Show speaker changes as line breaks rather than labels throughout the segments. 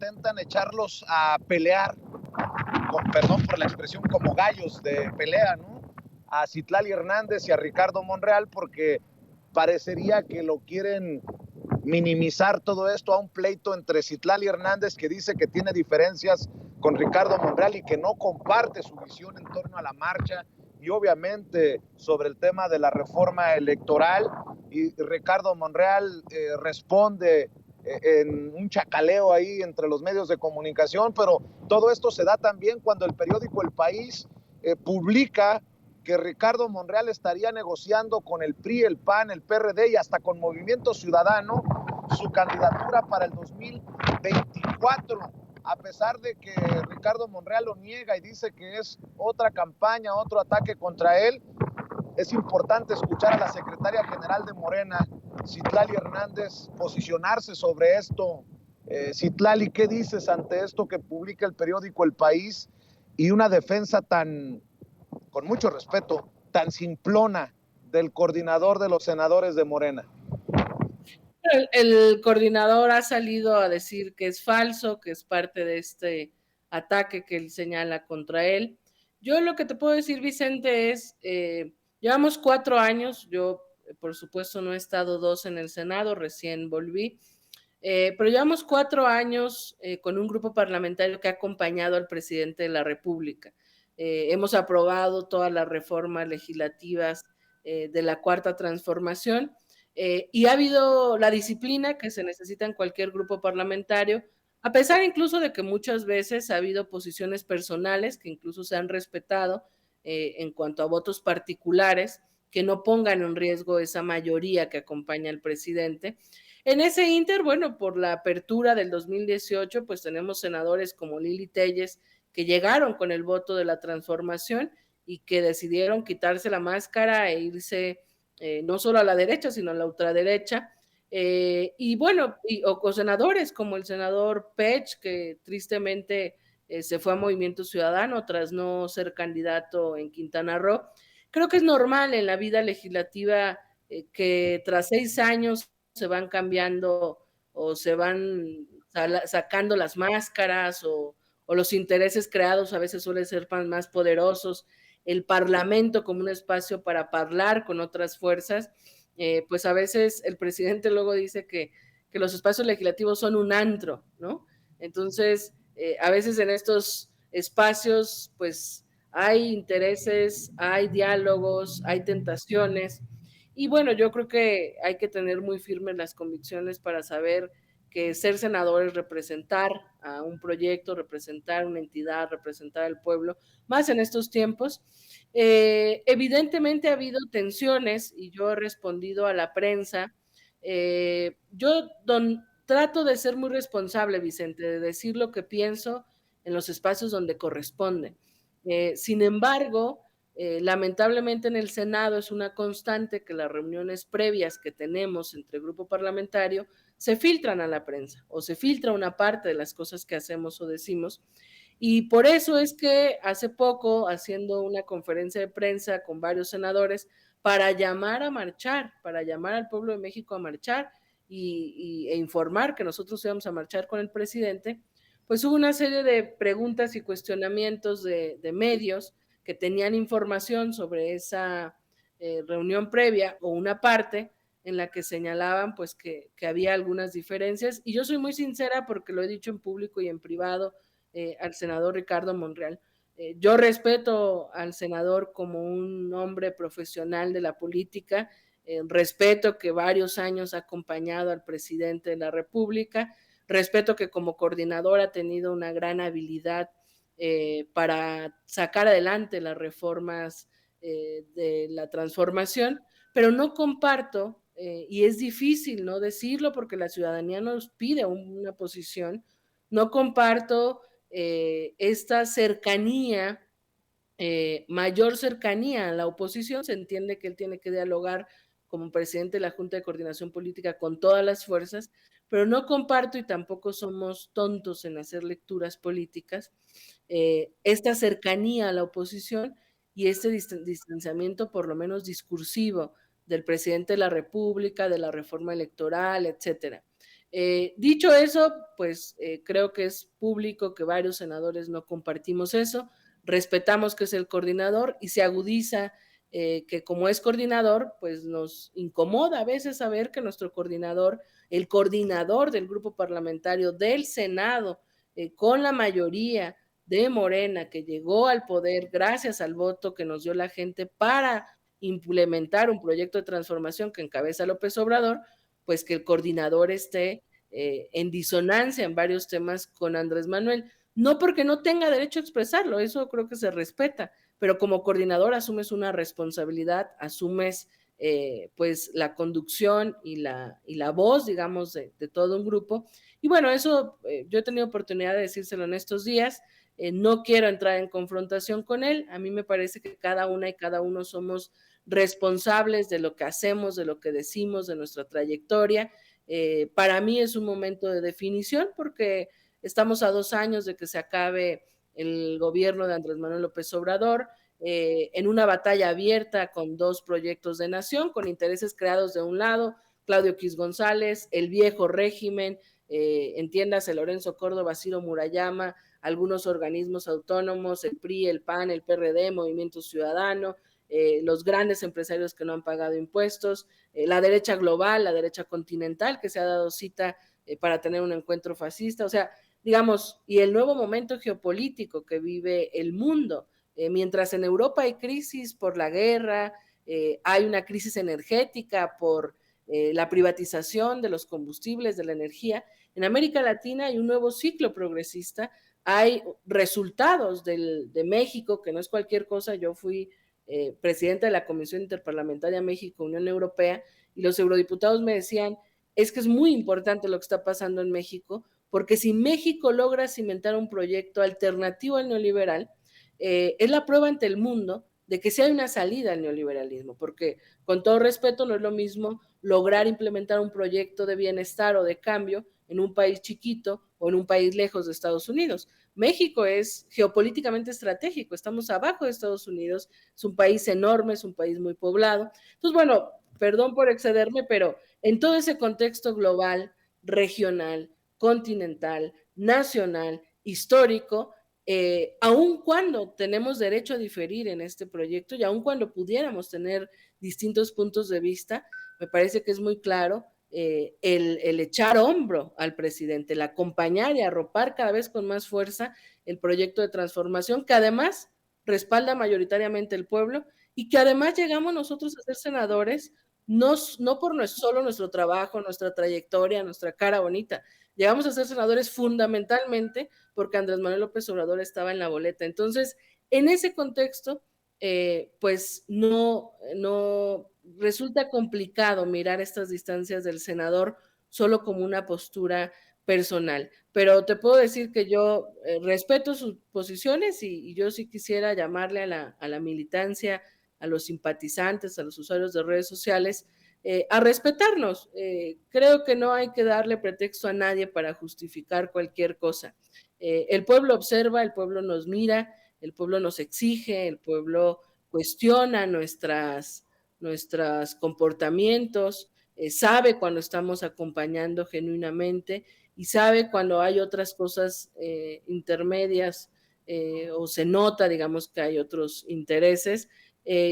intentan echarlos a pelear, con perdón por la expresión, como gallos de pelea, ¿no? A Citlali Hernández y a Ricardo Monreal, porque parecería que lo quieren minimizar todo esto a un pleito entre Citlali Hernández, que dice que tiene diferencias con Ricardo Monreal y que no comparte su visión en torno a la marcha, y obviamente sobre el tema de la reforma electoral, y Ricardo Monreal responde en un chacaleo ahí entre los medios de comunicación, pero todo esto se da también cuando el periódico El País publica que Ricardo Monreal estaría negociando con el PRI, el PAN, el PRD y hasta con Movimiento Ciudadano su candidatura para el 2024, a pesar de que Ricardo Monreal lo niega y dice que es otra campaña, otro ataque contra él. Es importante escuchar a la secretaria general de Morena, Citlali Hernández, posicionarse sobre esto. Citlali, ¿qué dices ante esto que publica el periódico El País y una defensa tan, con mucho respeto, tan simplona del coordinador de los senadores de Morena?
El coordinador ha salido a decir que es falso, que es parte de este ataque que él señala contra él. Yo lo que te puedo decir, Vicente, es, llevamos 4 años, yo por supuesto no he estado 2 en el Senado, recién volví, pero llevamos 4 años con un grupo parlamentario que ha acompañado al presidente de la República. Hemos aprobado todas las reformas legislativas de la Cuarta Transformación, y ha habido la disciplina que se necesita en cualquier grupo parlamentario, a pesar incluso de que muchas veces ha habido posiciones personales que incluso se han respetado en cuanto a votos particulares que no pongan en riesgo esa mayoría que acompaña al presidente. En ese inter, bueno, por la apertura del 2018, pues tenemos senadores como Lili Telles que llegaron con el voto de la transformación y que decidieron quitarse la máscara e irse no solo a la derecha, sino a la ultraderecha. Y bueno, o senadores como el senador Pech, que tristemente se fue a Movimiento Ciudadano tras no ser candidato en Quintana Roo. Creo que es normal en la vida legislativa que tras 6 años se van cambiando o se van sacando las máscaras o los intereses creados a veces suelen ser más poderosos. El Parlamento como un espacio para hablar con otras fuerzas, pues a veces el presidente luego dice que los espacios legislativos son un antro, ¿no? Entonces, a veces en estos espacios, pues hay intereses, hay diálogos, hay tentaciones. Y bueno, yo creo que hay que tener muy firmes las convicciones para saber que ser senador es representar a un proyecto, representar una entidad, representar al pueblo, más en estos tiempos. Evidentemente ha habido tensiones y yo he respondido a la prensa. Trato de ser muy responsable, Vicente, de decir lo que pienso en los espacios donde corresponde. Sin embargo, lamentablemente en el Senado es una constante que las reuniones previas que tenemos entre el grupo parlamentario se filtran a la prensa o se filtra una parte de las cosas que hacemos o decimos. Y por eso es que hace poco, haciendo una conferencia de prensa con varios senadores, para llamar a marchar, para llamar al pueblo de México a marchar e informar que nosotros íbamos a marchar con el presidente, pues hubo una serie de preguntas y cuestionamientos de medios que tenían información sobre esa reunión previa o una parte en la que señalaban pues que había algunas diferencias. Y yo soy muy sincera porque lo he dicho en público y en privado al senador Ricardo Monreal. Yo respeto al senador como un hombre profesional de la política, respeto que varios años ha acompañado al presidente de la República, respeto que como coordinador ha tenido una gran habilidad para sacar adelante las reformas de la transformación, pero no comparto, y es difícil no decirlo porque la ciudadanía nos pide una posición, no comparto esta cercanía, mayor cercanía a la oposición. Se entiende que él tiene que dialogar como presidente de la Junta de Coordinación Política con todas las fuerzas, pero no comparto y tampoco somos tontos en hacer lecturas políticas, esta cercanía a la oposición y este distanciamiento por lo menos discursivo del presidente de la República, de la reforma electoral, etcétera. Dicho eso, pues creo que es público que varios senadores no compartimos eso, respetamos que es el coordinador y se agudiza que como es coordinador, pues nos incomoda a veces saber que nuestro coordinador, el coordinador del grupo parlamentario del Senado, con la mayoría de Morena que llegó al poder gracias al voto que nos dio la gente para implementar un proyecto de transformación que encabeza López Obrador, pues que el coordinador esté en disonancia en varios temas con Andrés Manuel. No porque no tenga derecho a expresarlo, eso creo que se respeta, pero como coordinador asumes una responsabilidad, asumes pues la conducción y la voz, digamos, de todo un grupo. Y bueno, eso yo he tenido oportunidad de decírselo en estos días. No quiero entrar en confrontación con él. A mí me parece que cada una y cada uno somos responsables de lo que hacemos, de lo que decimos, de nuestra trayectoria. Para mí es un momento de definición porque estamos a 2 años de que se acabe el gobierno de Andrés Manuel López Obrador, en una batalla abierta con 2 proyectos de nación, con intereses creados de un lado, Claudio X González, el viejo régimen, entiéndase Lorenzo Córdoba, Ciro Murayama, algunos organismos autónomos, el PRI, el PAN, el PRD, Movimiento Ciudadano, los grandes empresarios que no han pagado impuestos, la derecha global, la derecha continental que se ha dado cita para tener un encuentro fascista, o sea, digamos, y el nuevo momento geopolítico que vive el mundo. Mientras en Europa hay crisis por la guerra, hay una crisis energética por la privatización de los combustibles, de la energía, en América Latina hay un nuevo ciclo progresista, hay resultados de México, que no es cualquier cosa, yo fui presidenta de la Comisión Interparlamentaria México-Unión Europea, y los eurodiputados me decían, es que es muy importante lo que está pasando en México, porque si México logra cimentar un proyecto alternativo al neoliberal, es la prueba ante el mundo de que sí hay una salida al neoliberalismo, porque con todo respeto no es lo mismo lograr implementar un proyecto de bienestar o de cambio en un país chiquito o en un país lejos de Estados Unidos. México es geopolíticamente estratégico, estamos abajo de Estados Unidos, es un país enorme, es un país muy poblado. Entonces, bueno, perdón por excederme, pero en todo ese contexto global, regional, continental, nacional, histórico, aun cuando tenemos derecho a diferir en este proyecto y aun cuando pudiéramos tener distintos puntos de vista, me parece que es muy claro el echar hombro al presidente, el acompañar y arropar cada vez con más fuerza el proyecto de transformación que además respalda mayoritariamente el pueblo y que además llegamos nosotros a ser senadores no por solo nuestro trabajo, nuestra trayectoria, nuestra cara bonita, llegamos a ser senadores fundamentalmente porque Andrés Manuel López Obrador estaba en la boleta. Entonces, en ese contexto, pues no resulta complicado mirar estas distancias del senador solo como una postura personal. Pero te puedo decir que yo respeto sus posiciones y yo sí quisiera llamarle a la militancia, a los simpatizantes, a los usuarios de redes sociales, a respetarnos. Creo que no hay que darle pretexto a nadie para justificar cualquier cosa. El pueblo observa, el pueblo nos mira, el pueblo nos exige, el pueblo cuestiona nuestros comportamientos, sabe cuando estamos acompañando genuinamente y sabe cuando hay otras cosas intermedias o se nota, digamos, que hay otros intereses.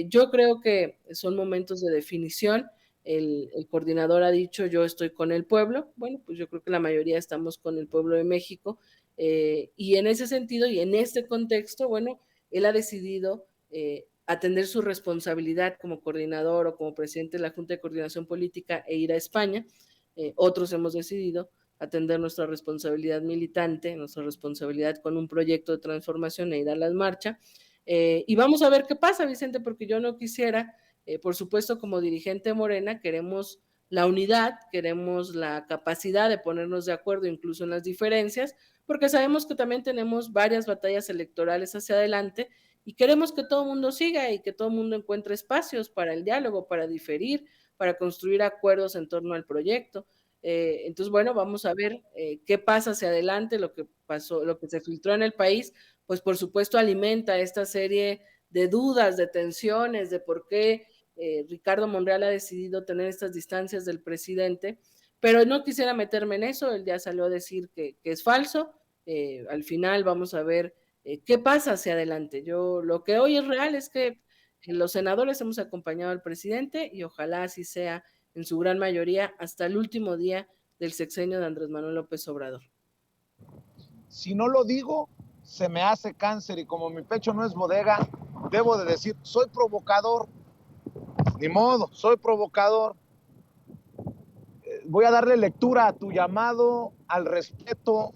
Yo creo que son momentos de definición. El coordinador ha dicho, yo estoy con el pueblo. Bueno, pues yo creo que la mayoría estamos con el pueblo de México. Y en ese sentido y en este contexto, bueno, él ha decidido atender su responsabilidad como coordinador o como presidente de la Junta de Coordinación Política e ir a España. Otros hemos decidido atender nuestra responsabilidad militante, nuestra responsabilidad con un proyecto de transformación e ir a la marcha. Y vamos a ver qué pasa, Vicente, porque yo no quisiera, por supuesto, como dirigente de Morena, queremos la unidad, queremos la capacidad de ponernos de acuerdo incluso en las diferencias, porque sabemos que también tenemos varias batallas electorales hacia adelante y queremos que todo el mundo siga y que todo el mundo encuentre espacios para el diálogo, para diferir, para construir acuerdos en torno al proyecto. Entonces, bueno, vamos a ver qué pasa hacia adelante, lo que pasó, lo que se filtró en el país, pues por supuesto alimenta esta serie de dudas, de tensiones, de por qué Ricardo Monreal ha decidido tener estas distancias del presidente, pero no quisiera meterme en eso, él ya salió a decir que es falso, al final vamos a ver qué pasa hacia adelante. Yo lo que hoy es real es que los senadores hemos acompañado al presidente y ojalá así sea en su gran mayoría hasta el último día del sexenio de Andrés Manuel López Obrador.
Si no lo digo, se me hace cáncer y como mi pecho no es bodega, debo de decir, soy provocador, ni modo, soy provocador. Voy a darle lectura a tu llamado al respeto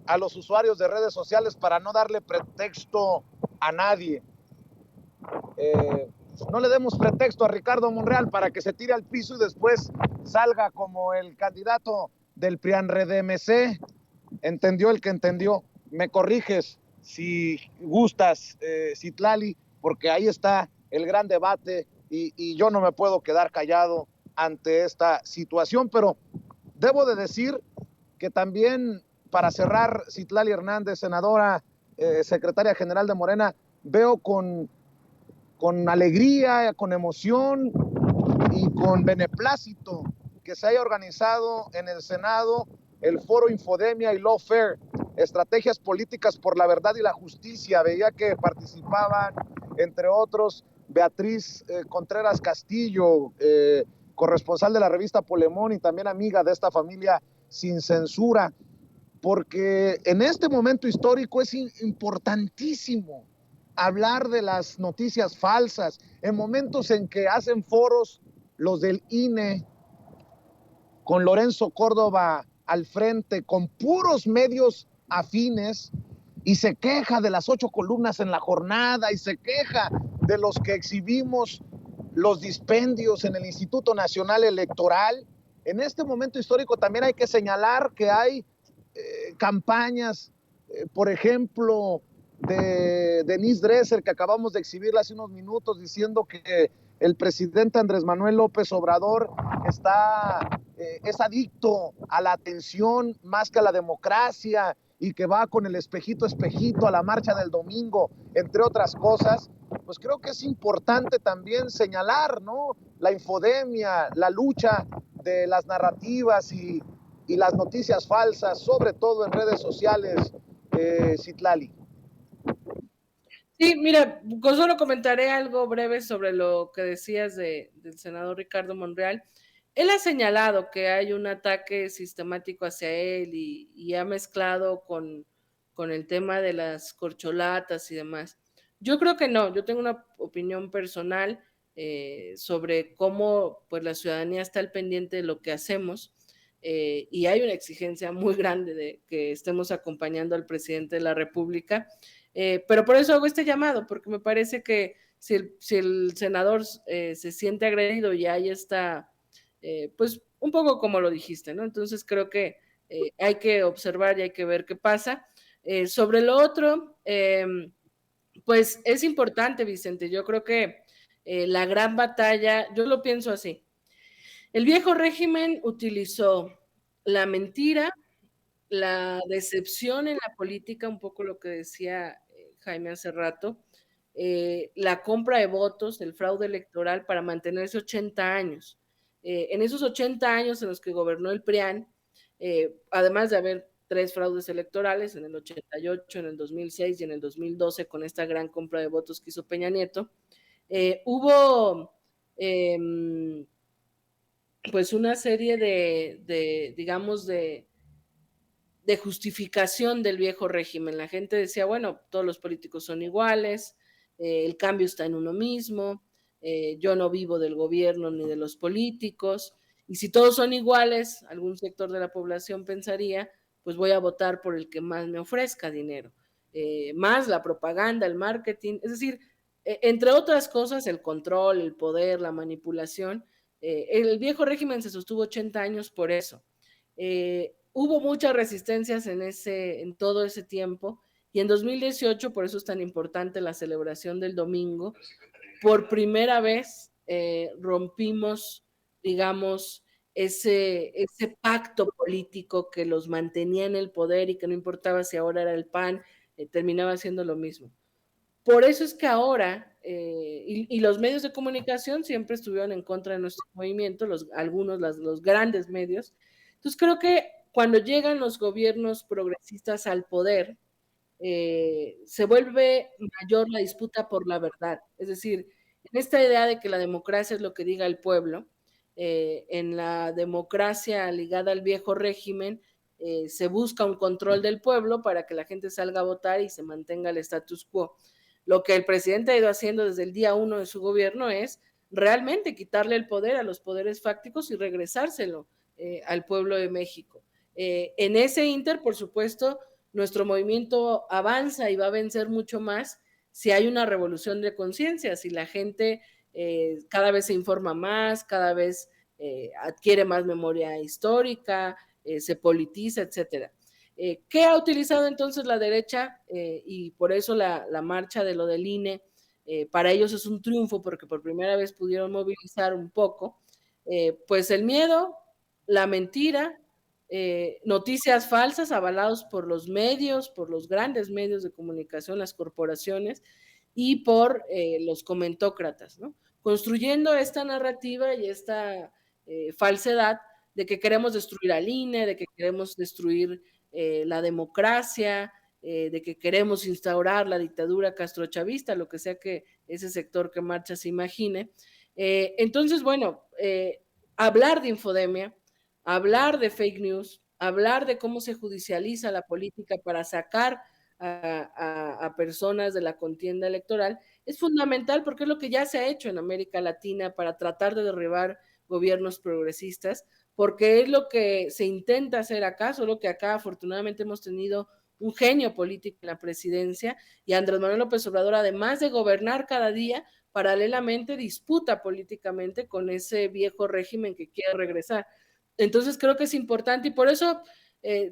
a los usuarios de redes sociales para no darle pretexto a nadie. No le demos pretexto a Ricardo Monreal para que se tire al piso y después salga como el candidato del PRIAN-RDMC. Entendió el que entendió. Me corriges si gustas, Citlali, porque ahí está el gran debate y yo no me puedo quedar callado ante esta situación, pero debo de decir que también, para cerrar, Citlali Hernández, senadora, secretaria general de Morena, veo con alegría, con emoción y con beneplácito que se haya organizado en el Senado el foro Infodemia y Lawfare, estrategias políticas por la verdad y la justicia. Veía que participaban, entre otros, Beatriz Contreras Castillo, corresponsal de la revista Polemón y también amiga de esta familia Sin Censura, porque en este momento histórico es importantísimo hablar de las noticias falsas, en momentos en que hacen foros los del INE, con Lorenzo Córdoba al frente, con puros medios afines, y se queja de las 8 columnas en la jornada, y se queja de los que exhibimos los dispendios en el Instituto Nacional Electoral. En este momento histórico también hay que señalar que hay campañas, por ejemplo, de Denise Dresser, que acabamos de exhibirla hace unos minutos, diciendo que el presidente Andrés Manuel López Obrador es adicto a la atención más que a la democracia y que va con el espejito, espejito a la marcha del domingo, entre otras cosas. Pues creo que es importante también señalar, ¿no?, la infodemia, la lucha de las narrativas y las noticias falsas, sobre todo en redes sociales, Citlali.
Sí, mira, solo comentaré algo breve sobre lo que decías del senador Ricardo Monreal. Él ha señalado que hay un ataque sistemático hacia él y ha mezclado con el tema de las corcholatas y demás. Yo creo que no, yo tengo una opinión personal sobre cómo pues, la ciudadanía está al pendiente de lo que hacemos y hay una exigencia muy grande de que estemos acompañando al presidente de la República. Pero por eso hago este llamado, porque me parece que si el senador se siente agredido y ahí está, pues un poco como lo dijiste, ¿no? Entonces creo que hay que observar y hay que ver qué pasa. Sobre lo otro, pues es importante, Vicente, yo creo que la gran batalla, yo lo pienso así, el viejo régimen utilizó la mentira, la decepción en la política, un poco lo que decía Jaime hace rato, la compra de votos, el fraude electoral para mantenerse 80 años. En esos 80 años en los que gobernó el PRIAN, además de haber 3 fraudes electorales, en el 88, en el 2006 y en el 2012, con esta gran compra de votos que hizo Peña Nieto, hubo pues una serie digamos, de justificación del viejo régimen. La gente decía, bueno, todos los políticos son iguales, el cambio está en uno mismo, yo no vivo del gobierno ni de los políticos, y si todos son iguales, algún sector de la población pensaría, pues voy a votar por el que más me ofrezca dinero, más la propaganda, el marketing, es decir, entre otras cosas, el control, el poder, la manipulación. El viejo régimen se sostuvo 80 años por eso. Hubo muchas resistencias en todo ese tiempo y en 2018, por eso es tan importante la celebración del domingo, por primera vez rompimos, digamos, ese pacto político que los mantenía en el poder y que no importaba si ahora era el PAN, terminaba siendo lo mismo. Por eso es que ahora, y los medios de comunicación siempre estuvieron en contra de nuestro movimiento, algunos, los grandes medios. Entonces creo que cuando llegan los gobiernos progresistas al poder, se vuelve mayor la disputa por la verdad. Es decir, en esta idea de que la democracia es lo que diga el pueblo, en la democracia ligada al viejo régimen, se busca un control del pueblo para que la gente salga a votar y se mantenga el status quo. Lo que el presidente ha ido haciendo desde el día uno de su gobierno es realmente quitarle el poder a los poderes fácticos y regresárselo al pueblo de México. En ese inter, por supuesto, nuestro movimiento avanza y va a vencer mucho más si hay una revolución de conciencia, si la gente cada vez se informa más, cada vez adquiere más memoria histórica, se politiza, etcétera. ¿Qué ha utilizado entonces la derecha? Y por eso la marcha de lo del INE, para ellos es un triunfo porque por primera vez pudieron movilizar un poco, pues el miedo, la mentira, noticias falsas avalados por los medios, por los grandes medios de comunicación, las corporaciones y por los comentócratas, ¿no? Construyendo esta narrativa y esta falsedad de que queremos destruir al INE, de que queremos destruir la democracia, de que queremos instaurar la dictadura castrochavista, lo que sea que ese sector que marcha se imagine. Entonces, bueno, hablar de infodemia, hablar de fake news, hablar de cómo se judicializa la política para sacar a personas de la contienda electoral, es fundamental porque es lo que ya se ha hecho en América Latina para tratar de derribar gobiernos progresistas, porque es lo que se intenta hacer acá, solo que acá afortunadamente hemos tenido un genio político en la presidencia y Andrés Manuel López Obrador, además de gobernar cada día, paralelamente disputa políticamente con ese viejo régimen que quiere regresar. Entonces creo que es importante y por eso,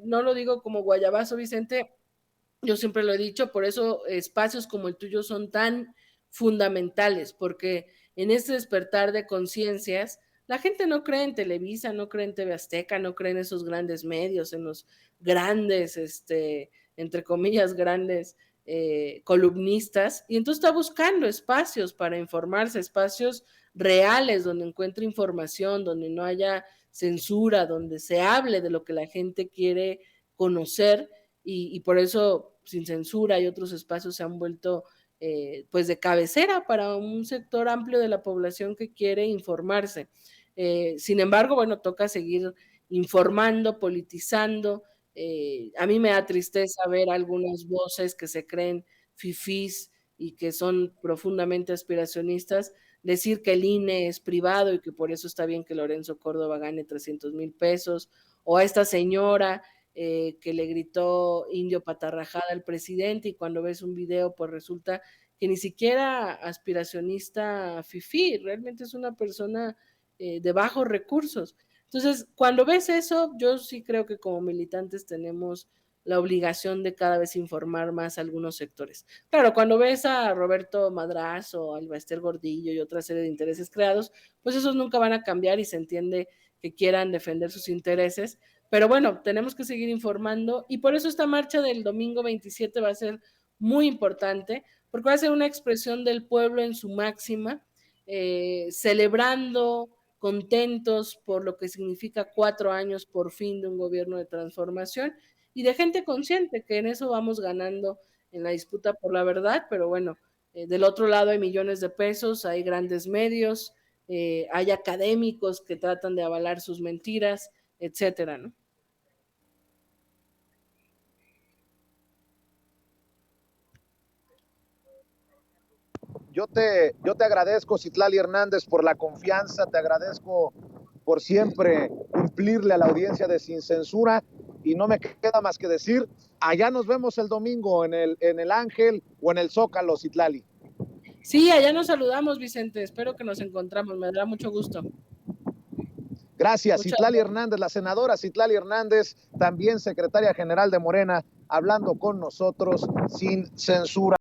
no lo digo como guayabazo, Vicente, yo siempre lo he dicho, por eso espacios como el tuyo son tan fundamentales, porque en este despertar de conciencias, la gente no cree en Televisa, no cree en TV Azteca, no cree en esos grandes medios, en los grandes, entre comillas, grandes columnistas, y entonces está buscando espacios para informarse, espacios reales donde encuentre información, donde no haya censura, donde se hable de lo que la gente quiere conocer y por eso Sin Censura y otros espacios se han vuelto pues de cabecera para un sector amplio de la población que quiere informarse. Sin embargo, bueno, toca seguir informando, politizando. A mí me da tristeza ver algunas voces que se creen fifís y que son profundamente aspiracionistas, decir que el INE es privado y que por eso está bien que Lorenzo Córdoba gane 300,000 pesos, o a esta señora que le gritó indio patarrajada al presidente y cuando ves un video pues resulta que ni siquiera aspiracionista fifí, realmente es una persona de bajos recursos. Entonces, cuando ves eso, yo sí creo que como militantes tenemos la obligación de cada vez informar más a algunos sectores. Claro, cuando ves a Roberto Madrazo, al Baester Gordillo y otra serie de intereses creados, pues esos nunca van a cambiar y se entiende que quieran defender sus intereses, pero bueno, tenemos que seguir informando y por eso esta marcha del domingo 27 va a ser muy importante, porque va a ser una expresión del pueblo en su máxima, celebrando, contentos por lo que significa 4 años por fin de un gobierno de transformación y de gente consciente, que en eso vamos ganando en la disputa por la verdad, pero bueno, del otro lado hay millones de pesos, hay grandes medios, hay académicos que tratan de avalar sus mentiras, etcétera, ¿no?
Yo te agradezco, Citlali Hernández, por la confianza, te agradezco por siempre cumplirle a la audiencia de Sin Censura y no me queda más que decir, allá nos vemos el domingo en el Ángel o en el Zócalo, Citlali.
Sí, allá nos saludamos, Vicente, espero que nos encontramos, me dará mucho gusto.
Gracias,
Muchas
Citlali
gracias.
Hernández, la senadora Citlali Hernández, también secretaria general de Morena, hablando con nosotros sin censura.